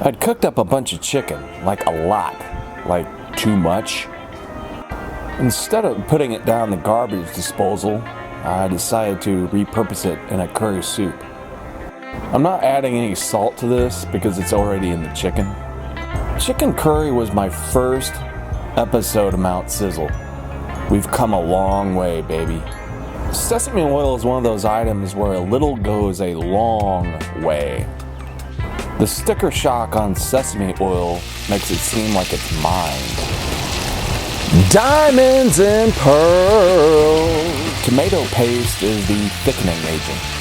I'd cooked up a bunch of chicken, like a lot, like too much. Instead of putting it down the garbage disposal, I decided to repurpose it in a curry soup. I'm not adding any salt to this because it's already in the chicken. Chicken curry was my first episode of Mount Sizzle. We've come a long way, baby. Sesame oil is one of those items where a little goes a long way. The sticker shock on sesame oil makes it seem like it's mined. Diamonds and pearls. Tomato paste is the thickening agent.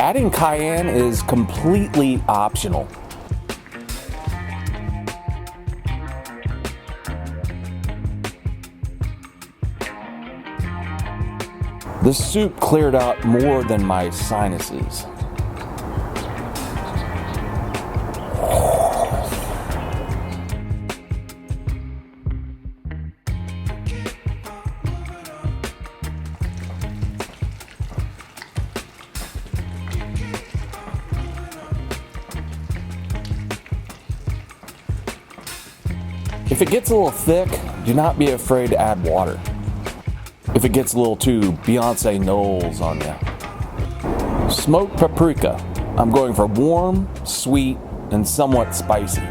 Adding cayenne is completely optional. This soup cleared out more than my sinuses. If it gets a little thick, do not be afraid to add water. If it gets a little too Beyonce Knowles on you. Smoked paprika. I'm going for warm, sweet, and somewhat spicy.